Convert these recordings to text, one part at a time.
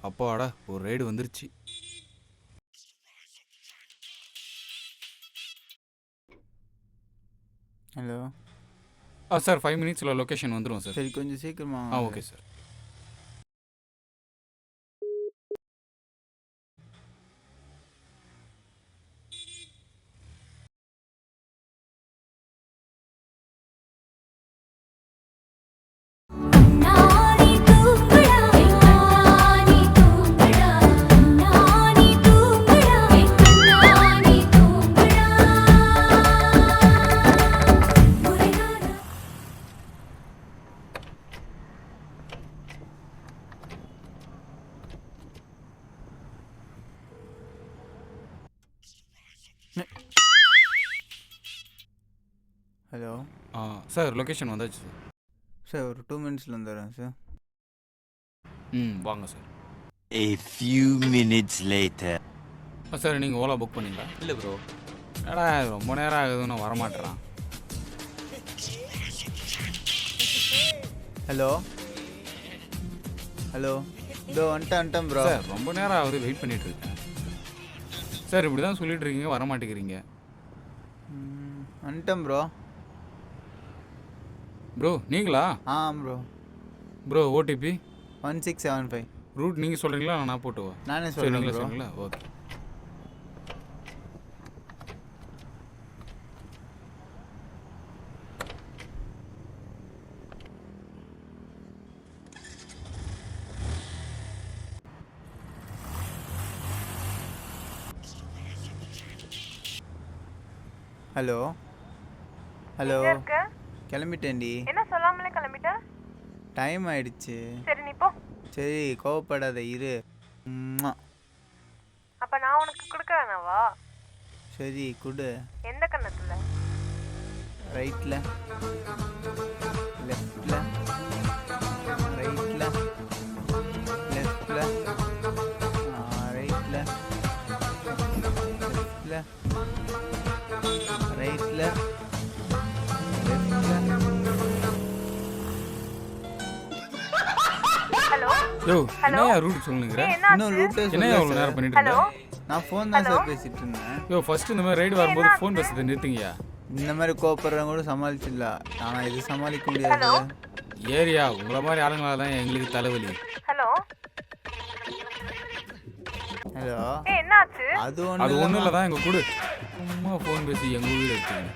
அப்பாடா ஒரு ரைடு வந்துருச்சு. ஹலோ. சார் 5 மினிட்ஸில் லொக்கேஷன் வந்துடும் சார். சரி கொஞ்சம் சீக்கிரமா okay sir. Hello. Sir location வந்தாச்சு சார். சார் ஒரு 2 மினிட்ஸில் வந்துடுறேன் சார். வாங்க sir. A few minutes later. Sir நீங்கள் ஓலா புக் பண்ணீங்களா? இல்லை ப்ரோ. ஏடா ரொம்ப நேரம் ஆகுதுன்னு வரமாட்டேறான். Hello hello. இதோ வந்துட்டேன் ப்ரோ. சார் ரொம்ப நேரம் ஆகுது, வெயிட் பண்ணிட்டு இருக்கேன். சார் இப்படி தான் சொல்லிட்டு இருக்கீங்க, வரமாட்டேங்கிறீங்க. வந்துட்டேன் ப்ரோ. ப்ரோ நீங்களா? ப்ரோ. Bro OTP 1675. ரூட் நீங்கள் சொல்கிறீங்களா நான் போட்டுவா? நானே சரி சொல்கிறேன் நீங்களே ப்ரோ. சொல்லுங்களா? ஓகே. Hello hello. எங்க இருக்க? கிளம்பிட்டேன்டி. என்ன சொல்லாமலே கிளம்பிட்ட? டைம் ஆயிடுச்சு. சரி நீ போ. சரி கோவப்படாத இரு. அப்ப நான் உனக்கு கொடுக்க வேணாவா? சரி குடு. எந்த கண்ணத்துல? ரைட்ல, லெஃப்ட்ல, ரைட்ல, லெஃப்ட்ல, ரைட்ல, லெஃப்ட்ல, ரைட்ல, லெஃப்ட்ல. ஹலோ யோ ஹலோ. என்னையா ரூட் சொல்லுங்கிற? இன்னும் ரூட்டே என்னையா அவ்வளோ சொல்ல நேரம் சார். பண்ணிட்டு ஹலோ இருந்தேன்? நான் ஃபோன் தான் ஹலோ. சார் பேசிட்டு இருந்தேன். யோ ஃபர்ஸ்ட் இந்த மாதிரி ரைடு வரும்போது ஃபோன் பேசுறது நிறுத்துங்கய்யா. இந்த மாதிரி கோவப்படுறவங்க கூட சமாளிச்சிடல, ஆனால் இது சமாளிக்க முடியாது. ஹலோ. ஏரியா உங்களை மாதிரி ஆளுங்களால தான் எங்களுக்கு தலைவலி. ஹலோ. ஹலோ. என்னாச்சு? அது அது ஒன்றும் ஒன்றும் இல்லை தான் எங்கள் கொடு. சும்மா ஃபோன் பேசி எங்கள் வீடு எடுத்துங்க.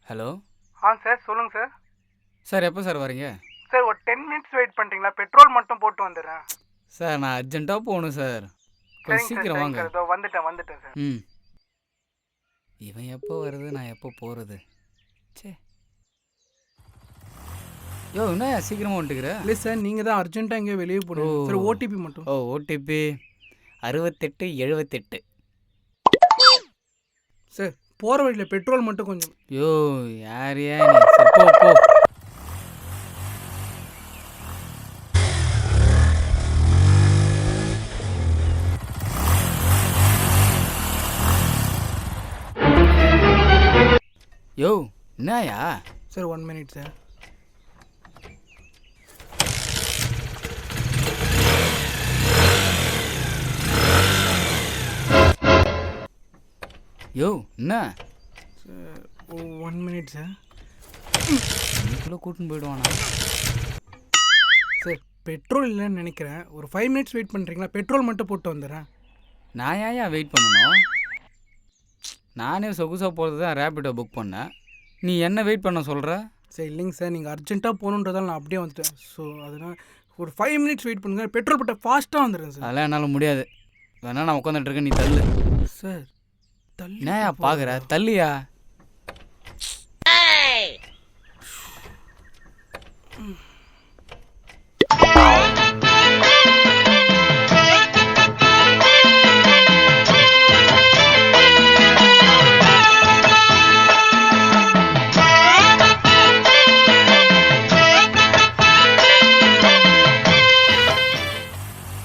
ஹலோ சார் சொல்லுங்கள் சார். சார் எப்போ சார் வரீங்க? சார் ஒரு 10 மினிட்ஸ் வெயிட் பண்ணுறீங்களா? பெட்ரோல் மட்டும் போட்டு வந்துடுறேன். சார் நான் அர்ஜென்ட்டாக போகணும் சார், கொஞ்சம் சீக்கிரம் வாங்க. சார் இதோ வந்துட்டேன் சார். இவன் எப்போ வருது, நான் எப்போ போகிறது? சே யோ என்ன சீக்கிரமாக வந்துட்டுக்கிற? இல்லை சார், நீங்கள் தான் அர்ஜென்ட்டாக எங்கேயோ வெளியே போகணும் சார். ஓடிபி மட்டும். ஓடிபி 6878. சார் போகிற வழியில் பெட்ரோல் மட்டும் கொஞ்சம். யோ யார் நீ? சரி போ போ. யோ என்னயா? Sir 1 minute sir. யோ என்ன? Sir 1 minute sir. இதுக்குள்ளே கூட்டின்னு போயிடுவானா? சார் பெட்ரோல் இல்லைன்னு நினைக்கிறேன். ஒரு 5 மினிட்ஸ் வெயிட் பண்ணுறீங்களா? பெட்ரோல் மட்டும் போட்டு வந்துடுறேன். நான் ஏன் வெயிட் பண்ணணும்? நானே சொகுசாக போகிறது தான் ரேபிடோ புக் பண்ணேன். நீ என்ன வெயிட் பண்ண சொல்கிற? சார் இல்லைங்க சார், நீங்கள் அர்ஜென்ட்டாக போகணுன்றதால நான் அப்படியே வந்துட்டேன். ஸோ அதனால் ஒரு 5 மினிட்ஸ் வெயிட் பண்ணுங்கள். பெட்ரோல் போட்டால் ஃபாஸ்ட்டாக வந்துடுறேன் சார். அதெல்லாம் என்னால் முடியாது. வேணா நான் உட்காந்துட்டு இருக்கேன், நீ தள்ளு. சார் தள்ளி என்னயா பார்க்குற? தள்ளியா?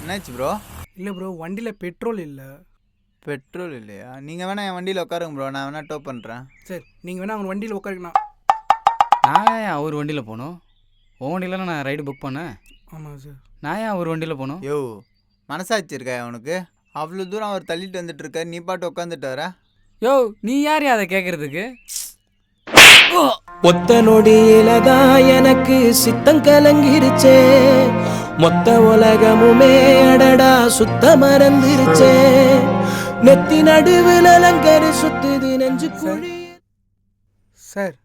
என்னாச்சு ப்ரோ? இல்லை ப்ரோ, வண்டியில் பெட்ரோல் இல்லை. பெட்ரோல் இல்லையா? நீங்கள் வேணா என் வண்டியில் உட்காருங்க ப்ரோ, நான் வேணா டோ பண்ணுறேன். சார் நீங்கள் வேணால் அவங்க வண்டியில் உட்காருங்கண்ணா. நான் ஏன் அவர் வண்டியில் போகணும்? உன் வண்டியில் நான் ரைடு புக் பண்ணேன். ஆமாம் சார். நான் ஏன் அவர் வண்டியில் போகணும்? யோ மனசாட்சி இருக்கா உனக்கு? அவ்வளோ தூரம் அவர் தள்ளிட்டு வந்துட்டு இருக்காரு, நீ பாட்டு உட்காந்துட்டு வர? யோ நீ யார் அதை கேட்கறதுக்கு? ஒத்த நொடியிலதான் எனக்கு சித்தம் கலங்கிருச்சே, மொத்த உலகமுமே அடடா சுத்த மறந்துருச்சே, நெத்தி நடுவில் அலங்கரி சுத்துது நெஞ்சு குழி. சார்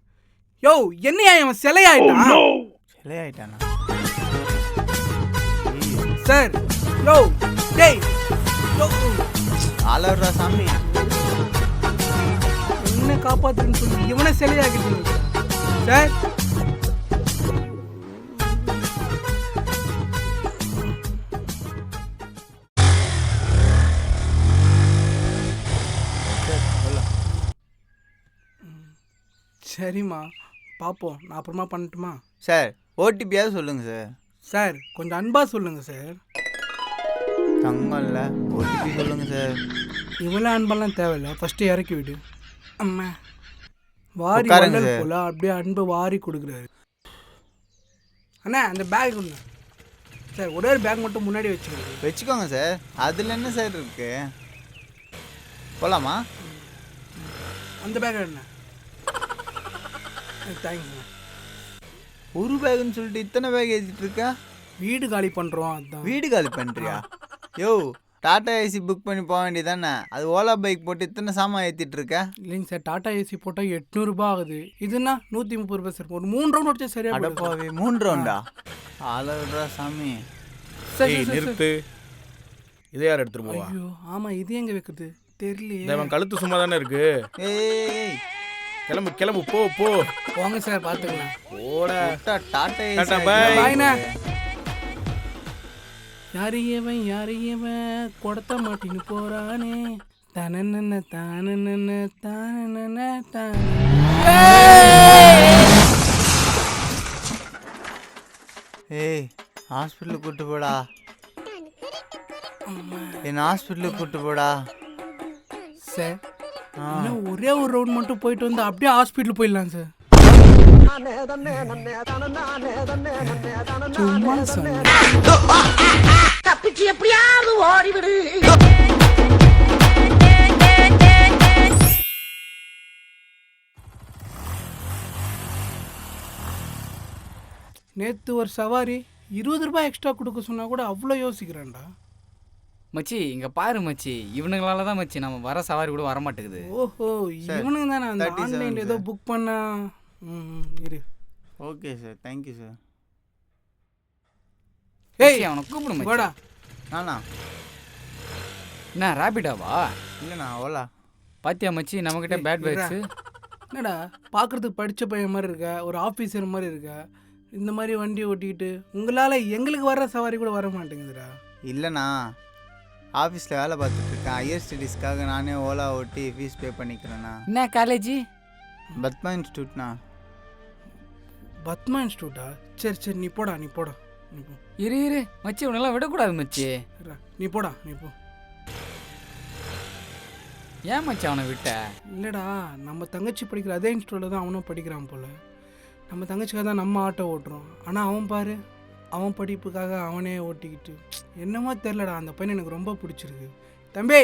யோ என்னையா இவன் சிலையாயிட்டான்? சிலையாயிட்டானா? சார் யோ டேய் யோ ஆளவரா சாமி. என்ன காப்பாத்துன்னு சொல்லி இவனை சிலையாக்கிட்டு சார். சரிம்மா பார்ப்போம், நான் அப்புறமா பண்ணட்டுமா? சார் ஓடிபியாவது சொல்லுங்கள் சார். சார் கொஞ்சம் அன்பாக சொல்லுங்கள் சார். தங்கம் இல்லை, ஓடிபி சொல்லுங்கள் சார். இவ்வளோ அன்பெல்லாம் தேவையில்லை, ஃபஸ்ட்டு இறக்கி விடு. அம்மா வாரி உட்காருங்க வள்ளல் சார். போல அப்படியே அன்பை வாரி கொடுக்குறாரு. அண்ணா அந்த பேக் ஒன்று சார், ஒரே ஒரு பேக் மட்டும் முன்னாடி வச்சுக்கோங்க. வச்சுக்கோங்க சார், அதில் என்ன சார் இருக்கு? போகலாமா? அந்த பேக் என்ன? தேங்க்ஸ்ண்ணா. ஒரு பேக்குன்னு சொல்லிட்டு இத்தனை பேக் ஏற்றிட்டு இருக்கா? வீடு காலி பண்ணுறோம் அதான். வீடு காலி பண்ணுறியா? யோ டாடா ஏசி புக் பண்ணி போக வேண்டியதானே? அது ஓலா பைக் போட்டு இத்தனை சாமான் ஏற்றிட்டு இருக்க? இல்லைங்க சார், டாடா ஏசி போட்டால் 800 ரூபாய் ஆகுது. இதுன்னா 130 ரூபாய் சார். ஒரு 3 ரவுண்ட் வச்சா சரியா போயிடும் சார். அடப்பாவே 3 ரவுண்டா? ஆளவரா சாமி. சார், ஏய் சார், சார். நிறுத்து. இதை யார் எடுத்துட்டு போவா? ஐயோ ஆமாம், இது எங்கே வைக்கிறது தெரியலையே. இந்த அவன் கழுத்து சும்மா தானே இருக்கு. ஏய் கிளம்பு கிளம்பு போ போ. வாங்க சார் பார்த்துக்கலாம். ஓட டாடா ஏசி. Tata bye. பாய்ண்ணா. யாரையவன் கொடுத்த மாட்டின்னு போறானே, தனன தானன தானன தான. ஏய் ஹாஸ்பிட்டலுக்கு கூட்டு போடா, என்ன ஹாஸ்பிட்டலுக்கு கூட்டு போடா. சார் இன்னும் ஒரே ஒரு ரவுண்ட் மட்டும் போயிட்டு வந்து அப்படியே ஹாஸ்பிட்டல் போயிடலாம் சார். சும்மா சார். தப்பிச்சு எப்படியாவது ஓடிவிடு. நேற்று ஒரு சவாரி 20 ரூபாய் எக்ஸ்ட்ரா கொடுக்க சொன்னா கூட அவ்வளோ யோசிக்கிறேன்டா. மச்சி இங்கே பாரு மச்சி, இவனுங்களால தான் மச்சி நம்ம வர சவாரி கூட வர மாட்டேங்குது. ஓஹோ இவனுங்க தானே அந்த 37 ஆன்லைனில் ஏதோ புக் பண்ணா. இரு. Okay sir, thank you sir. ஏய் மச்சி, அவனை கூப்பிடு மச்சி. வாடா. நானா? என்ன ரேபிடாவா? இல்லைண்ணா ஓலா. பாத்தியா மச்சி நம்மக்கிட்ட பேட் பேட்ஸு. என்னடா பார்க்குறதுக்கு படித்த பையன் மாதிரி இருக்க, ஒரு ஆஃபீஸர் மாதிரி இருக்க, இந்த மாதிரி வண்டி ஓட்டிக்கிட்டு உங்களால் எங்களுக்கு வர்ற சவாரி கூட வர மாட்டேங்குதுடா. இல்லைண்ணா, ஆஃபீஸில் வேலை பார்த்துட்ருக்கேன். ஹையர் ஸ்டடீஸ்க்காக நானே ஓலா ஓட்டி ஃபீஸ் பே பண்ணிக்கிறேண்ணா. என்ன காலேஜி? பத்மா இன்ஸ்டியூட்ண்ணா. பத்மா இன்ஸ்டியூட்டா? சரி சரி நீ போடா நீ போ. இரு மச்சி, உன்னெல்லாம் விடக்கூடாது மச்சி. நீ போடா நீ போ. ஏன் மச்சி அவனை விட்ட? இல்லைடா, நம்ம தங்கச்சி படிக்கிற அதே இன்ஸ்டியூட்டில் தான் அவனும் படிக்கிறான் போல். நம்ம தங்கச்சிக்காக தான் நம்ம ஆட்டோ ஓட்டுறோம். ஆனால் அவன் பாரு, அவன் படிப்புக்காக அவனே ஓட்டிக்கிட்டு என்னமோ தெரிலடா, அந்த பையன் எனக்கு ரொம்ப பிடிச்சிருக்கு. தம்பி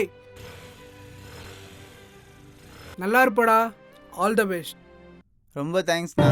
நல்லா இருப்படா, ஆல் த பெஸ்ட். ரொம்ப தேங்க்ஸ்ண்ணா.